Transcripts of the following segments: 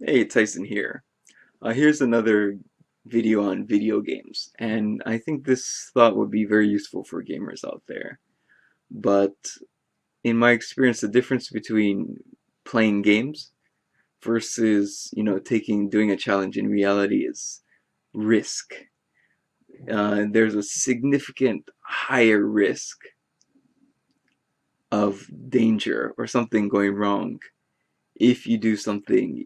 Hey, Tyson here. Here's another video on video games, and I think this thought would be very useful for gamers out there. But in my experience, the difference between playing games versus, doing a challenge in reality is risk. There's a significant higher risk of danger or something going wrong if you do something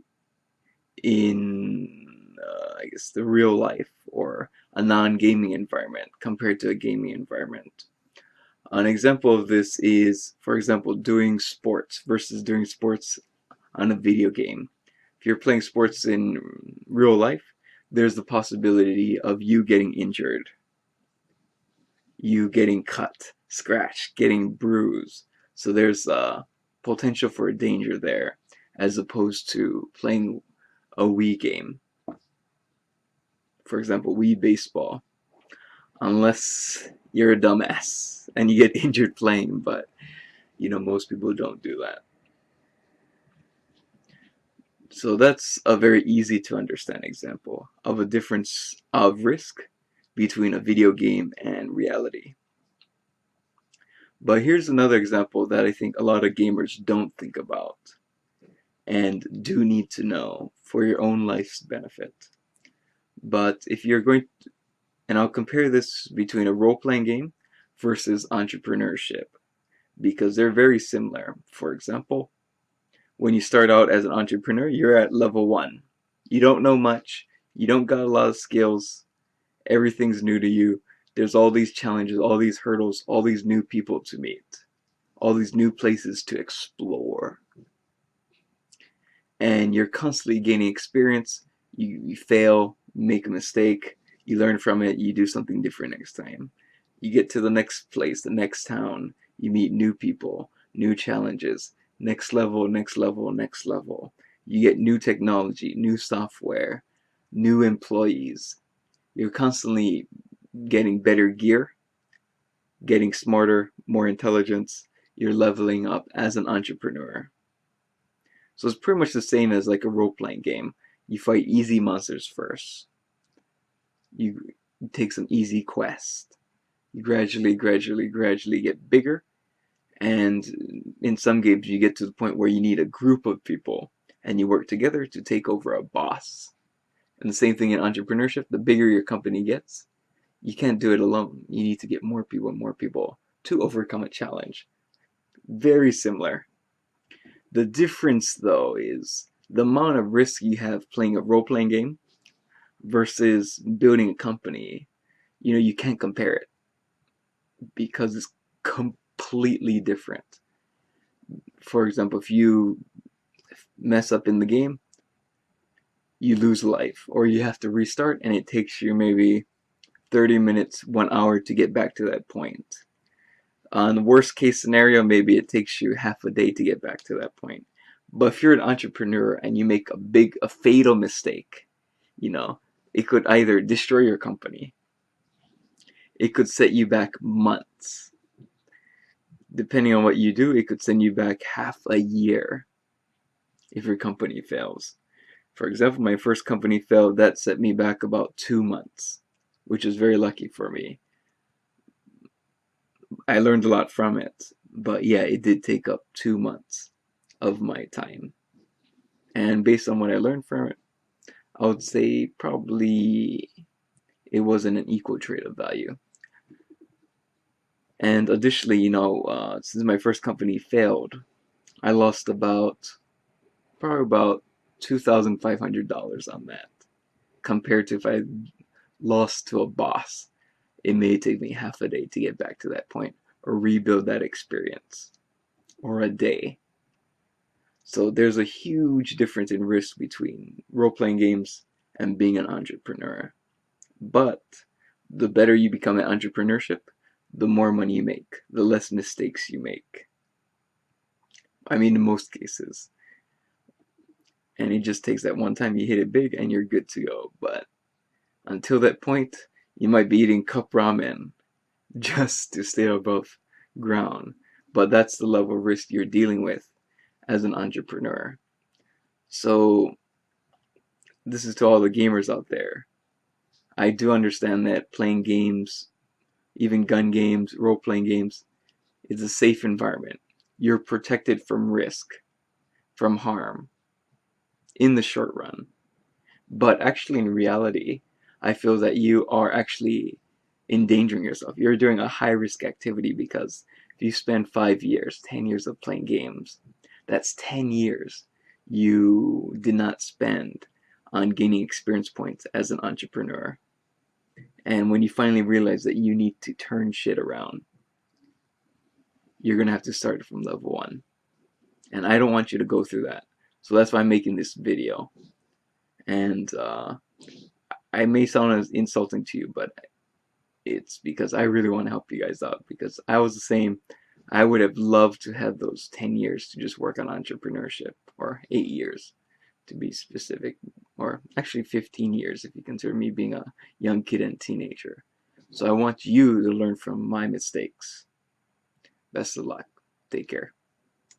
in I guess the real life or a non-gaming environment compared to a gaming environment. An example of this is, for example, doing sports versus doing sports on a video game. If you're playing sports in real life, there's the possibility of you getting injured, you getting cut, scratched, getting bruised. So there's potential for a danger there, as opposed to playing a Wii game. For example, Wii baseball. Unless you're a dumbass and you get injured playing, but most people don't do that. So that's a very easy to understand example of a difference of risk between a video game and reality. But here's another example that I think a lot of gamers don't think about and do need to know for your own life's benefit. But if you're going to, and I'll compare this between a role-playing game versus entrepreneurship because they're very similar. For example, when you start out as an entrepreneur, you're at level 1. You don't know much, you don't got a lot of skills, everything's new to you. There's all these challenges, all these hurdles, all these new people to meet, all these new places to explore. And you're constantly gaining experience. You fail, make a mistake, you learn from it, you do something different next time. You get to the next place, the next town, you meet new people, new challenges, next level, next level, next level. You get new technology, new software, new employees. You're constantly getting better gear, getting smarter, more intelligence. You're leveling up as an entrepreneur. So it's pretty much the same as like a role-playing game. You fight easy monsters first. You take some easy quests. You gradually get bigger. And in some games, you get to the point where you need a group of people and you work together to take over a boss. And the same thing in entrepreneurship, the bigger your company gets, you can't do it alone. You need to get more people to overcome a challenge. Very similar. The difference, though, is the amount of risk you have playing a role-playing game versus building a company. You can't compare it because it's completely different. For example, if you mess up in the game, you lose life, or you have to restart, and it takes you maybe 30 minutes, 1 hour to get back to that point. On the worst case scenario, maybe it takes you half a day to get back to that point. But if you're an entrepreneur and you make a fatal mistake, it could either destroy your company, it could set you back months. Depending on what you do, it could send you back half a year if your company fails. For example, my first company failed, that set me back about 2 months, which is very lucky for me. I learned a lot from it, but yeah, it did take up 2 months of my time. And based on what I learned from it, I would say probably it wasn't an equal trade of value. And additionally, since my first company failed, I lost probably about $2,500 on that. Compared to if I lost to a boss, it may take me half a day to get back to that point or rebuild that experience, or a day. So there's a huge difference in risk between role-playing games and being an entrepreneur. But the better you become at entrepreneurship, the more money you make, the less mistakes you make. I mean, in most cases. And it just takes that one time you hit it big and you're good to go. But until that point, you might be eating cup ramen just to stay above ground. But that's the level of risk you're dealing with as an entrepreneur. So this is to all the gamers out there. I do understand that playing games, even gun games, role-playing games, is a safe environment. You're protected from risk, from harm, in the short run. But actually, in reality, I feel that you are actually endangering yourself. You're doing a high-risk activity because if you spend 5 years, 10 years of playing games, that's 10 years you did not spend on gaining experience points as an entrepreneur. And when you finally realize that you need to turn shit around, you're going to have to start from level 1. And I don't want you to go through that. So that's why I'm making this video. And I may sound as insulting to you, but it's because I really want to help you guys out, because I was the same. I would have loved to have those 10 years to just work on entrepreneurship, or 8 years to be specific, or actually 15 years if you consider me being a young kid and teenager. So I want you to learn from my mistakes. Best of luck. Take care.